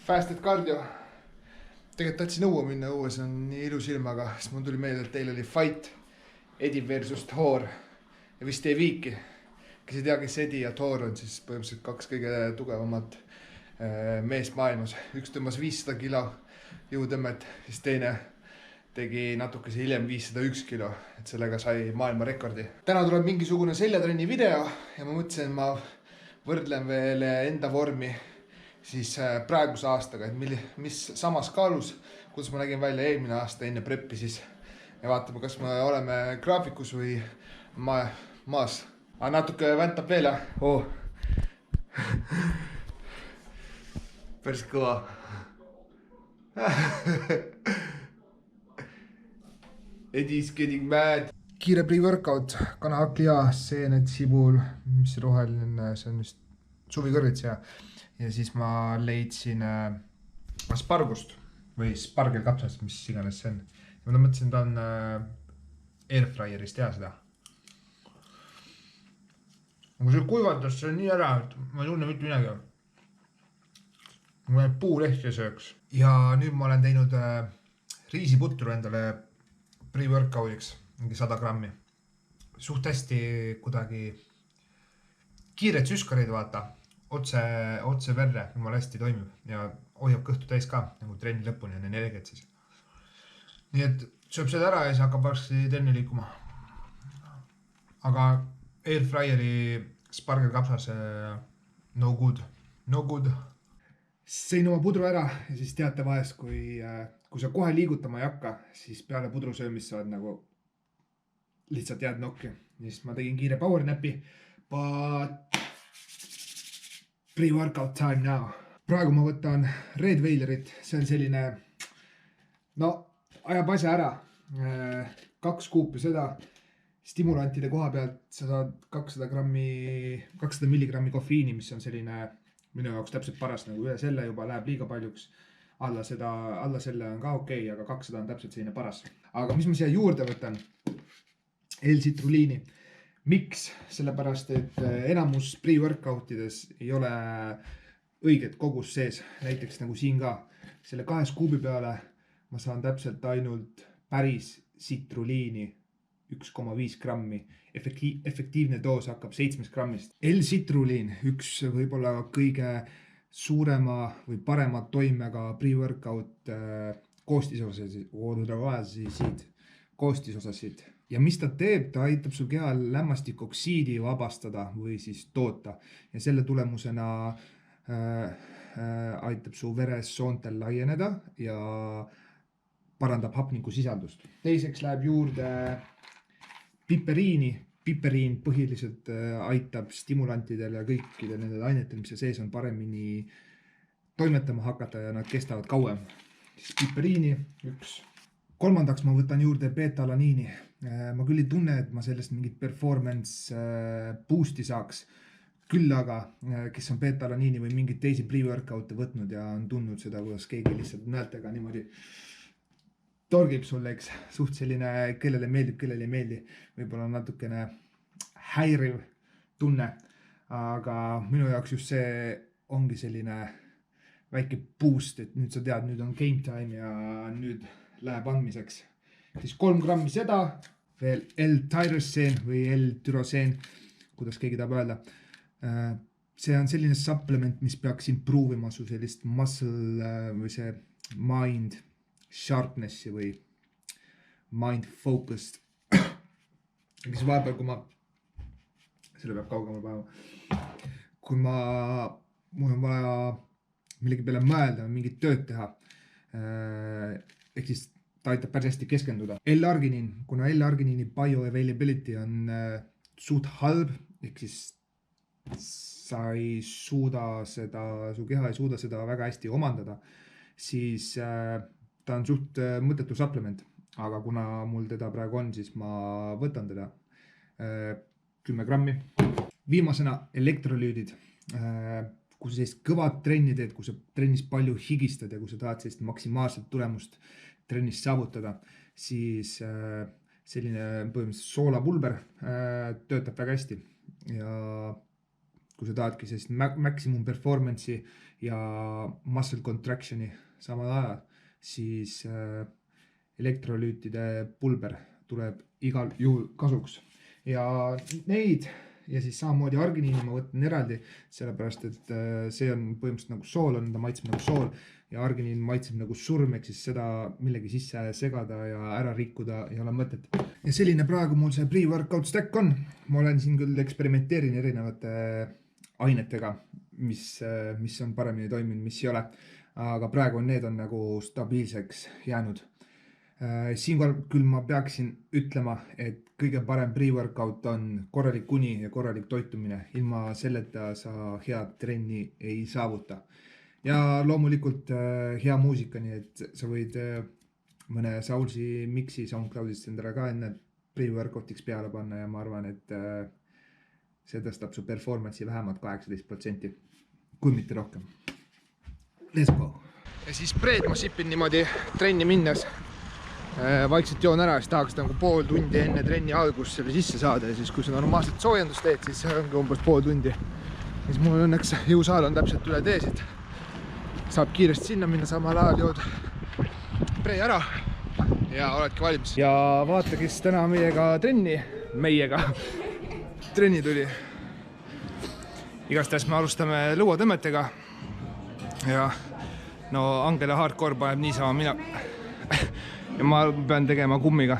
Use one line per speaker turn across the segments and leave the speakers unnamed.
Fasted cardio. Tegelikult tahtsin õue minna, õues on nii ilus ilm, aga siis mul tuli meelde, et teil oli fight Edi versus Thor ja vist ei viiki. Kes ei tea, kes Edi ja Thor on, siis põhimõtteliselt kaks kõige tugevamat meest maailmas. Üks tõmbas 500 kilo jõutõmmet, siis teine tegi natukese hiljem 501 kilo, et sellega sai maailma rekordi. Täna tuleb mingisugune seljatrenni video ja ma mõtlesin, ma võrdlen veel enda vormi siis praeguse aastaga, et mis samas kaalus, kuidas ma nägin välja eelmine aasta enne preppi siis ja vaatame, kas me oleme graafikus või maas. Aga natuke väntab veel, jah? Oh. Päris kõva. Eddie's getting mad. Kiire pre-workout, kanahakliha, seened, sibul, mis roheline, see on vist suvikõrvits ja siis ma leidsin aspargust või spargelkapsast, mis iganes see on. Ja ma mõtlesin, ta on airfryer'is teha seda. Aga see kuivatas, see on nii ära, et ma ei tunne mitte midagi. Ma puulehti sööks. Ja nüüd ma olen teinud riisiputru endale pre-workoutiks, mingi 100 grammi. Suht hästi kuidagi kiired süskareid vaata, otse verre, jumala hästi toimib ja hoiab kõhtu täis ka, nagu trenni lõpuni on energiat siis. Nii et sööb seda ära ja siis hakkab varsti trenni liikuma. Aga airfryeri spargelkapsas no good. Sõin oma pudru ära ja siis teate vahest, kui sa kohe liigutama ei hakka, siis peale pudru söömist sa oled nagu lihtsalt jääd nokki. Ja siis ma tegin kiire power napi, but pre-workout time now. Praegu ma võtan Red Veilerit, see on selline, no ajab asja ära, 2 kuupi seda, stimulantide koha pealt sa saad 200 milligrammi kofeiini, mis on selline minu jaoks täpselt paras, nagu üle selle juba läheb liiga paljuks, alla selle on ka okei, aga 200 on täpselt selline paras. Aga mis ma siia juurde võtan? L-citrulliini. Miks? Sellepärast, et enamus pre-workoutides ei ole õiget kogus sees, näiteks nagu siin ka. Selle 2 kuubi peale ma saan täpselt ainult päris citrulliini 1,5 grammi. Efektiivne doos hakkab 7 grammist. L-citrulliin, üks võib-olla kõige suurema või parema toimega pre-workout koostisosasid. Ja mis ta teeb, ta aitab su kehal lämmastikoksiidi vabastada või siis toota. Ja selle tulemusena aitab su veresoontel laieneda ja parandab hapniku sisaldust. Teiseks läheb juurde piperiini. Piperiin põhiliselt aitab stimulantidel ja kõikidel nendel ainetel, mis sees on, paremini toimetama hakata ja nad kestavad kauem. Siis piperiini üks. Kolmandaks ma võtan juurde beta-alaniini. Ma küll ei tunne, et ma sellest mingit performance boost'i saaks. Küll aga, kes on beta-alaniini või mingid teisi pre-workout'e võtnud ja on tundnud seda, kuidas keegi lihtsalt näeltega niimoodi torgib sulle, eks, suht selline, kellele meeldib, kellele ei meeldi, võib-olla natukene häiriv tunne, aga minu jaoks just see ongi selline väike boost, et nüüd sa tead, nüüd on game time ja nüüd läheb andmiseks. Siis 3 grammi seda, veel L-tyroseen või L-tyroseen, kuidas keegi tahab öelda. See on selline supplement, mis peaks improve'ima su sellist muscle või see mind sharpnessi või mind focused. Kes vahepeal, kui ma, selle peab kaugemale päeva, kui mul on vaja millegi peale mõelda, mingit tööd teha, ehk siis ta aitab päris hästi keskenduda. L-arginiin, kuna L-arginiini bioavailability on suht halb, ehk siis sa ei suuda seda, su keha ei suuda seda väga hästi omandada, siis ta on suht mõttetu supplement, aga kuna mul teda praegu on, siis ma võtan teda 10 grammi. Viimasena elektrolüüdid. Kui sa sellist kõvad trenni teed, kui sa trennis palju higistad ja kui sa tahad sellist maksimaalset tulemust trennis saavutada, siis selline põhimõtteliselt soolapulber töötab väga hästi. Ja kui sa tahadki sellist maximum performance'i ja muscle contraction'i samal ajal, siis elektrolüütide pulber tuleb igal juhul kasuks. Ja neid ja siis samamoodi arginiini ma võtan eraldi, sellepärast et see on põhimõtteliselt nagu sool, ta maitseb nagu sool ja arginiin maitseb nagu surm, ehk siis seda millegi sisse segada ja ära rikkuda ei ole mõtet. Ja selline praegu mul see pre-workout stack on. Ma olen siin küll eksperimenteerin erinevate ainetega, mis on paremini toiminud, mis ei ole. Aga praegu need on nagu stabiilseks jäänud. Siinkohal küll ma peaksin ütlema, et kõige parem pre-workout on korralik uni ja korralik toitumine. Ilma selleta sa head trenni ei saavuta. Ja loomulikult hea muusika, nii et sa võid mõne Soulsi mixi SoundCloudist endale ka enne pre-workoutiks peale panna ja ma arvan, et see tõstab su performance'i vähemalt 18%, kui mitte rohkem. Let's go! Ja siis preed ma sipin niimoodi trenni minnes. Vaikselt joon ära, siis tahaks nagu pool tundi enne trenni algust selle sisse saada ja siis kui sa normaalselt soojendust teed, siis see ongi umbes pool tundi. Ja siis mul õnneks jõusaal on täpselt üle teesid. Saab kiiresti sinna minna, samal ajal jood pre ära ja oledki valmis. Ja vaata, kes täna meiega trenni tuli. Igastahes me alustame lõuatõmmetega ja no Angela hardcore paneb niisama mina. Ja ma pean tegema kummiga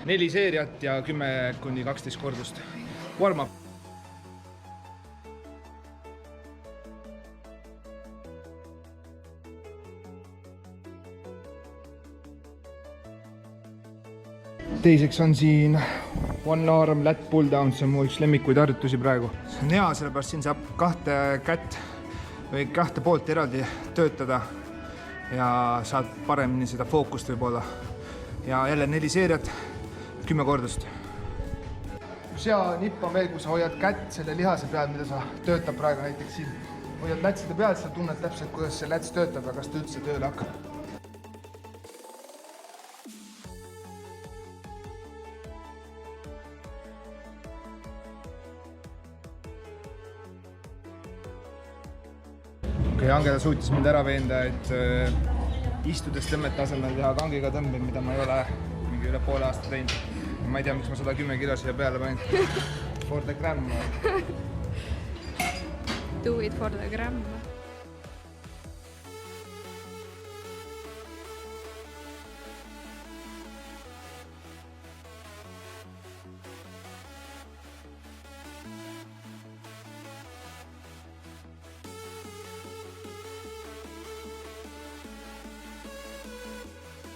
4 seeriat ja 10–12 kordust. Warm up. Teiseks on siin one arm lat pull down, see on mu üks lemmikuid harjutusi praegu. See on hea, sellepärast siin saab 2 kätt või 2 poolt eraldi töötada. Ja saad paremini seda fookust võib-olla. Ja jälle 4 seeriat, 10 kordust. Hea nipp on veel, kui sa hoiad kätt selle lihase peal, mida sa töötab praegu näiteks siin. Hoiad lätside peal, sa tunned täpselt, kuidas see läts töötab ja kas ta üldse tööle hakkab. Angela suutis mind ära veenda, et istudes tõmmete asemel teha kangiga tõmbid, mida ma ei ole mingi üle poole aasta teinud. Ma ei tea, miks ma 110 kilo siia peale panin. For the gram.
Do it for the gram.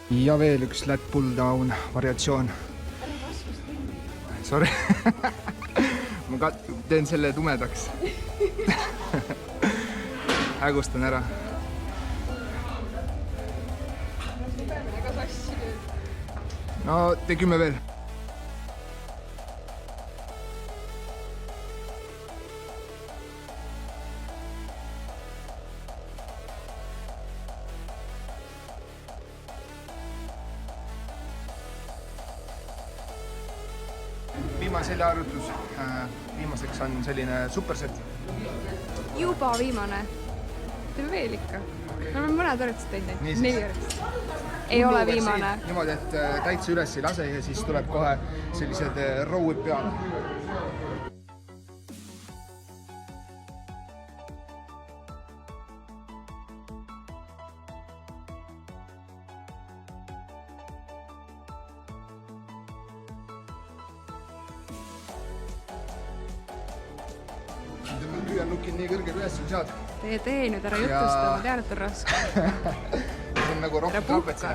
Ja veel üks lat pull down variatsioon. Sorry. Ma teen selle tumedaks. Hägustan ära. No, tee 10 veel. Viimase harjutus. Viimaseks on selline superset.
Juba viimane. Teeme veel ikka. Me oleme mõned harjutused teinud. 4 harjutust. Ei ole viimane.
Niimoodi, et täitsa üles ei lase ja siis tuleb kohe sellised row'id peale. Püüan nukin nii kõrged üles siin saad.
Tee nüüd ära jutusta, ma tean, et on raske.
See on nagu rohkem trapetsine.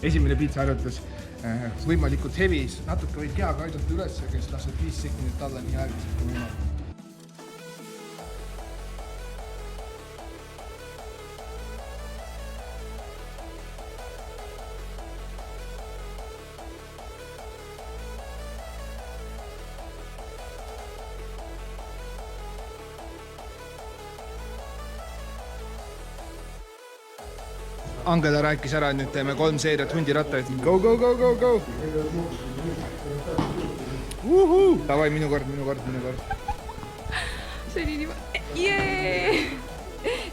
Esimene piitsa harjutus võimalikult heavy, natuke võid kehaga aidata üles ja kes lased 5 sekundit alla nii aeglaselt kui võimalik. Angela rääkis ära, et nüüd teeme 3 seeriat hundirattaid. Go, go, go, go, go! Davai, minu kord.
See oli nii... Jee!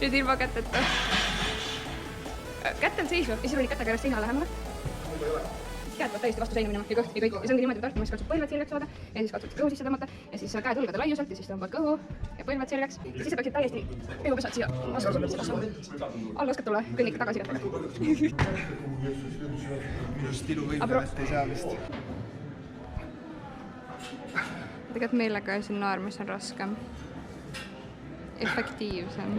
Nüüd ilma käteta. Kätel seisma ja siis olid kätega järjest seina lähemale. Käed peab täiesti vastu seina minema ja kõht ja kõik. Ja see ongi niimoodi tartma, siis katsud põlved sirgeks saada ja siis katsud kõhu sisse tõmmata ja siis käed õlgade laiuselt ja siis tõmbad kõhu ja põlved sirgeks. Ja siis sa peaksid täiesti pihupesad siia alla oskad tulla, kõnnika tagasi kättega.
Minust iluvõimest ei saa vist.
Tegelikult meelega siin naermis on raskem. Efektiivsem.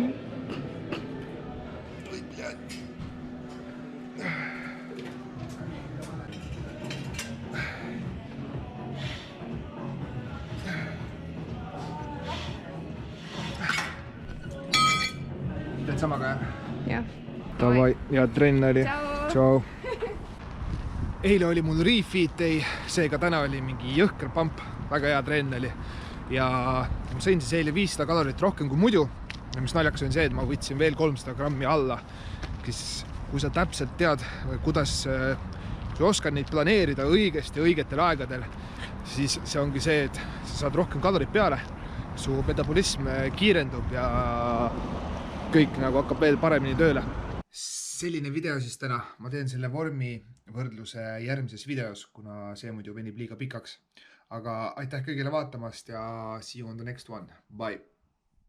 Teed samaga, jah?
Jah.
Davai, ja trenn oli.
Tšau!
Eile oli mul refeed day, seega täna oli mingi jõhker pamp, väga hea trenn oli. Ja ma sõin siis eile 500 kalorit rohkem kui muidu. Ja mis naljakas on see, et ma võtsin veel 300 grammi alla. Kui sa täpselt tead, kuidas oskad neid planeerida õigesti õigetel aegadel, siis see ongi see, et sa saad rohkem kalorit peale, su metabolism kiirendub ja kõik nagu hakkab veel paremini tööle. Selline video siis täna. Ma teen selle vormi võrdluse järgmises videos, kuna see muidu venib liiga pikaks. Aga aitäh kõigile vaatamast ja see you on the next one. Bye!